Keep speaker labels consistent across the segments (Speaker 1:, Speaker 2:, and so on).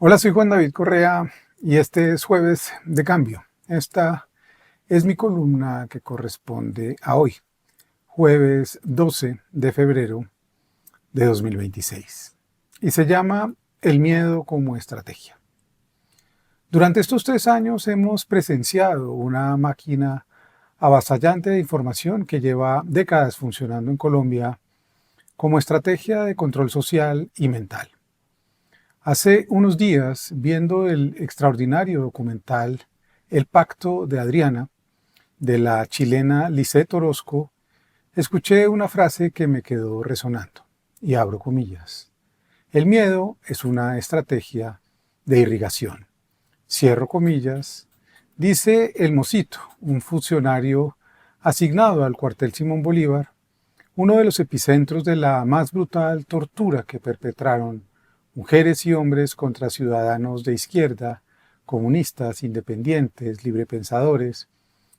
Speaker 1: Hola, soy Juan David Correa y este es Jueves de Cambio. Esta es mi columna que corresponde a hoy, jueves 12 de febrero de 2026. Y se llama El miedo como estrategia. Durante estos 3 años hemos presenciado una máquina avasallante de información que lleva décadas funcionando en Colombia como estrategia de control social y mental. Hace unos días, viendo el extraordinario documental El Pacto de Adriana, de la chilena Lisette Orozco, escuché una frase que me quedó resonando, y abro comillas. El miedo es una estrategia de irrigación. Cierro comillas. Dice el Mosito, un funcionario asignado al cuartel Simón Bolívar, uno de los epicentros de la más brutal tortura que perpetraron mujeres y hombres contra ciudadanos de izquierda, comunistas, independientes, librepensadores,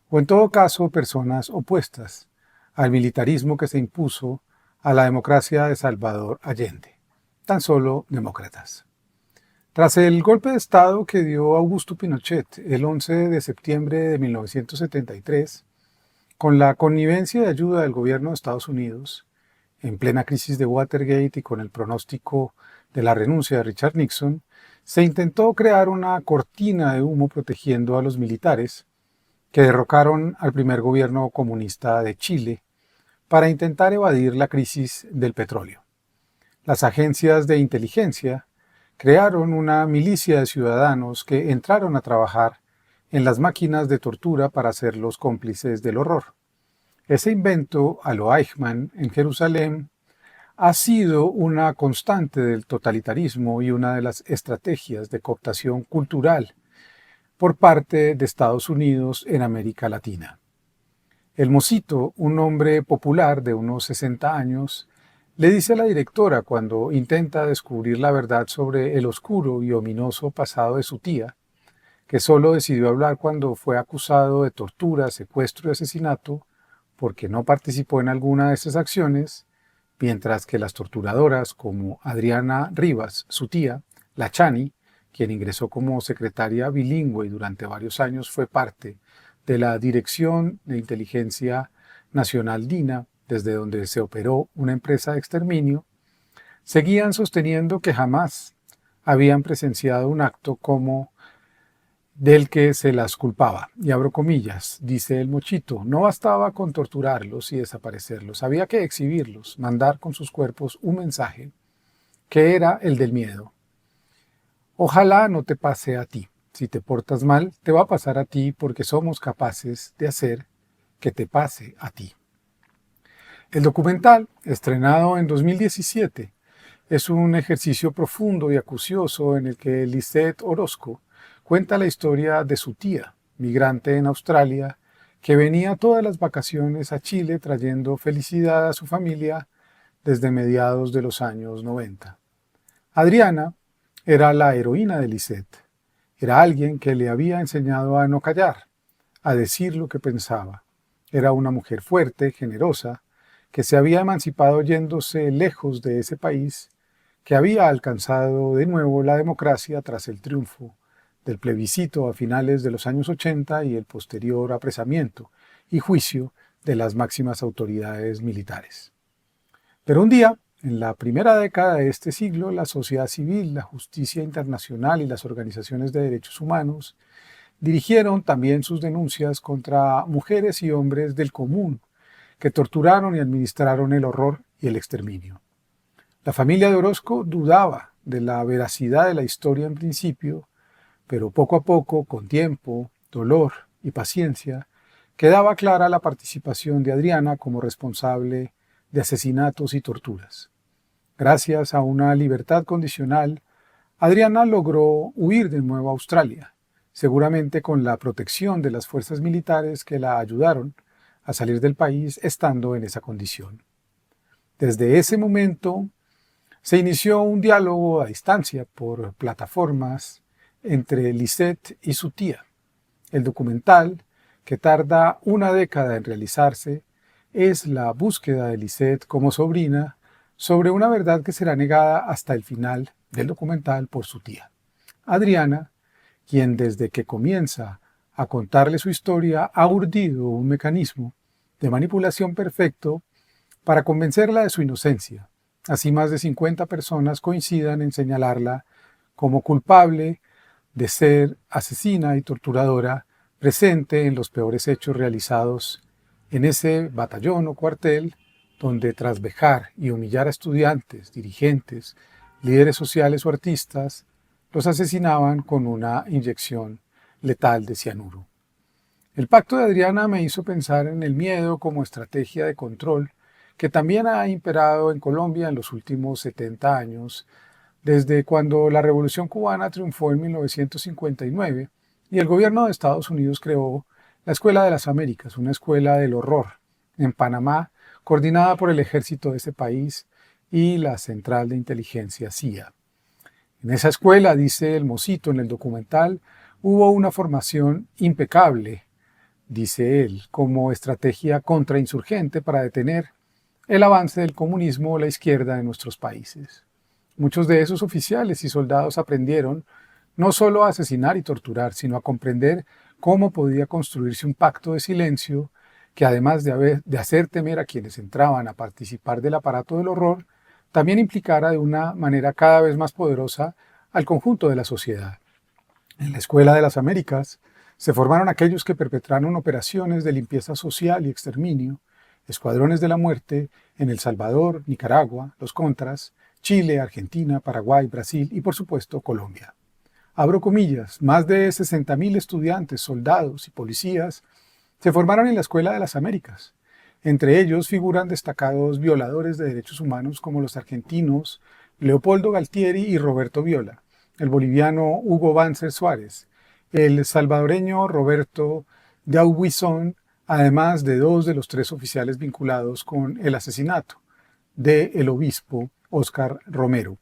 Speaker 1: o en todo caso personas opuestas al militarismo que se impuso a la democracia de Salvador Allende, tan solo demócratas. Tras el golpe de Estado que dio Augusto Pinochet el 11 de septiembre de 1973, con la connivencia y ayuda del gobierno de Estados Unidos, en plena crisis de Watergate y con el pronóstico de la renuncia de Richard Nixon, se intentó crear una cortina de humo protegiendo a los militares que derrocaron al primer gobierno comunista de Chile para intentar evadir la crisis del petróleo. Las agencias de inteligencia crearon una milicia de ciudadanos que entraron a trabajar en las máquinas de tortura para ser los cómplices del horror. Ese invento, a lo Eichmann, en Jerusalén, ha sido una constante del totalitarismo y una de las estrategias de cooptación cultural por parte de Estados Unidos en América Latina. El Mosito, un hombre popular de unos 60 años, le dice a la directora cuando intenta descubrir la verdad sobre el oscuro y ominoso pasado de su tía, que solo decidió hablar cuando fue acusado de tortura, secuestro y asesinato, porque no participó en alguna de esas acciones, mientras que las torturadoras como Adriana Rivas, su tía, la Chani, quien ingresó como secretaria bilingüe y durante varios años fue parte de la Dirección de Inteligencia Nacional DINA, desde donde se operó una empresa de exterminio, seguían sosteniendo que jamás habían presenciado un acto como del que se las culpaba. Y abro comillas, dice el Mochito, no bastaba con torturarlos y desaparecerlos, había que exhibirlos, mandar con sus cuerpos un mensaje, que era el del miedo. Ojalá no te pase a ti. Si te portas mal, te va a pasar a ti porque somos capaces de hacer que te pase a ti. El documental, estrenado en 2017, es un ejercicio profundo y acucioso en el que Lisette Orozco cuenta la historia de su tía, migrante en Australia, que venía todas las vacaciones a Chile trayendo felicidad a su familia desde mediados de los años 90. Adriana era la heroína de Lisette. Era alguien que le había enseñado a no callar, a decir lo que pensaba. Era una mujer fuerte, generosa, que se había emancipado yéndose lejos de ese país, que había alcanzado de nuevo la democracia tras el triunfo del plebiscito a finales de los años 80 y el posterior apresamiento y juicio de las máximas autoridades militares. Pero un día, en la primera década de este siglo, la sociedad civil, la justicia internacional y las organizaciones de derechos humanos dirigieron también sus denuncias contra mujeres y hombres del común que torturaron y administraron el horror y el exterminio. La familia de Orozco dudaba de la veracidad de la historia en principio, pero poco a poco, con tiempo, dolor y paciencia, quedaba clara la participación de Adriana como responsable de asesinatos y torturas. Gracias a una libertad condicional, Adriana logró huir de nuevo a Australia, seguramente con la protección de las fuerzas militares que la ayudaron a salir del país estando en esa condición. Desde ese momento se inició un diálogo a distancia por plataformas entre Lisette y su tía. El documental, que tarda una década en realizarse, es la búsqueda de Lisette como sobrina sobre una verdad que será negada hasta el final del documental por su tía. Adriana, quien desde que comienza a contarle su historia ha urdido un mecanismo de manipulación perfecto para convencerla de su inocencia. Así más de 50 personas coincidan en señalarla como culpable de ser asesina y torturadora presente en los peores hechos realizados en ese batallón o cuartel donde tras vejar y humillar a estudiantes, dirigentes, líderes sociales o artistas, los asesinaban con una inyección letal de cianuro. El pacto de Adriana me hizo pensar en el miedo como estrategia de control que también ha imperado en Colombia en los últimos 70 años, desde cuando la Revolución Cubana triunfó en 1959 y el gobierno de Estados Unidos creó la Escuela de las Américas, una escuela del horror, en Panamá, coordinada por el ejército de ese país y la Central de Inteligencia CIA. En esa escuela, dice el mocito en el documental, hubo una formación impecable, dice él, como estrategia contrainsurgente para detener el avance del comunismo o la izquierda en nuestros países. Muchos de esos oficiales y soldados aprendieron no solo a asesinar y torturar, sino a comprender cómo podía construirse un pacto de silencio que además de hacer temer a quienes entraban a participar del aparato del horror, también implicara de una manera cada vez más poderosa al conjunto de la sociedad. En la Escuela de las Américas se formaron aquellos que perpetraron operaciones de limpieza social y exterminio, escuadrones de la muerte en El Salvador, Nicaragua, los Contras, Chile, Argentina, Paraguay, Brasil y por supuesto Colombia. Abro comillas, más de 60.000 estudiantes, soldados y policías se formaron en la Escuela de las Américas. Entre ellos figuran destacados violadores de derechos humanos como los argentinos Leopoldo Galtieri y Roberto Viola, el boliviano Hugo Banzer Suárez, el salvadoreño Roberto D'Aubuisson, además de 2 de los 3 oficiales vinculados con el asesinato del obispo Óscar Romero.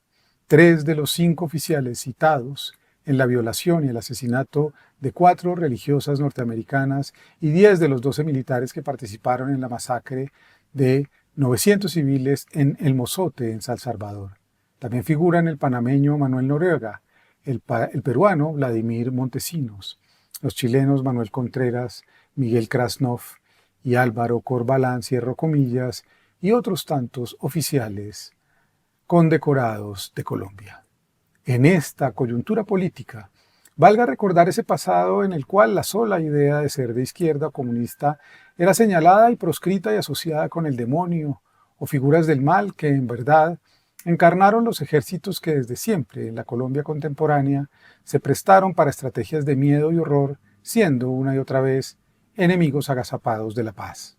Speaker 1: 3 de los 5 oficiales citados en la violación y el asesinato de 4 religiosas norteamericanas y 10 de los 12 militares que participaron en la masacre de 900 civiles en El Mozote, en San Salvador. También figuran el panameño Manuel Noriega, el peruano Vladimir Montesinos, los chilenos Manuel Contreras, Miguel Krasnov y Álvaro Corbalán, cierro comillas, y otros tantos oficiales condecorados de Colombia. En esta coyuntura política, valga recordar ese pasado en el cual la sola idea de ser de izquierda o comunista era señalada y proscrita y asociada con el demonio o figuras del mal que en verdad encarnaron los ejércitos que desde siempre en la Colombia contemporánea se prestaron para estrategias de miedo y horror, siendo una y otra vez enemigos agazapados de la paz.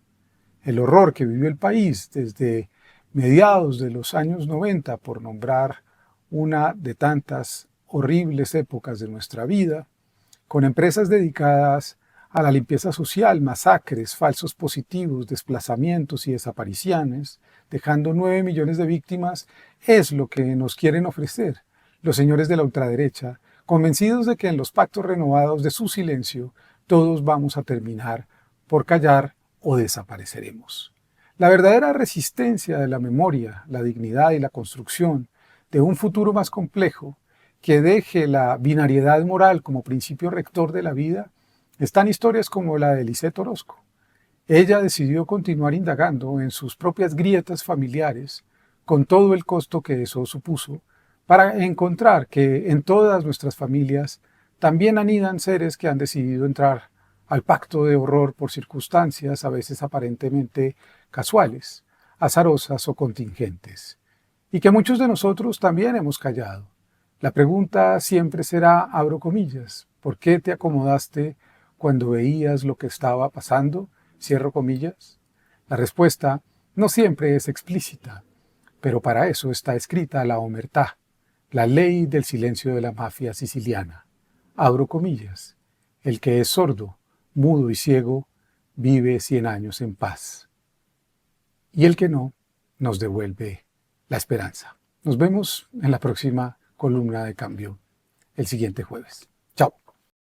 Speaker 1: El horror que vivió el país desde mediados de los años 90, por nombrar una de tantas horribles épocas de nuestra vida, con empresas dedicadas a la limpieza social, masacres, falsos positivos, desplazamientos y desapariciones, dejando 9 millones de víctimas, es lo que nos quieren ofrecer los señores de la ultraderecha, convencidos de que en los pactos renovados de su silencio todos vamos a terminar por callar o desapareceremos. La verdadera resistencia de la memoria, la dignidad y la construcción de un futuro más complejo que deje la binariedad moral como principio rector de la vida están historias como la de Lisette Orozco. Ella decidió continuar indagando en sus propias grietas familiares, con todo el costo que eso supuso, para encontrar que en todas nuestras familias también anidan seres que han decidido entrar al pacto de horror por circunstancias a veces aparentemente casuales, azarosas o contingentes, y que muchos de nosotros también hemos callado. La pregunta siempre será, abro comillas, ¿por qué te acomodaste cuando veías lo que estaba pasando? Cierro comillas. La respuesta no siempre es explícita, pero para eso está escrita la omertá, la ley del silencio de la mafia siciliana. Abro comillas. El que es sordo, mudo y ciego, vive 100 años en paz. Y el que no, nos devuelve la esperanza. Nos vemos en la próxima columna de cambio, el siguiente jueves.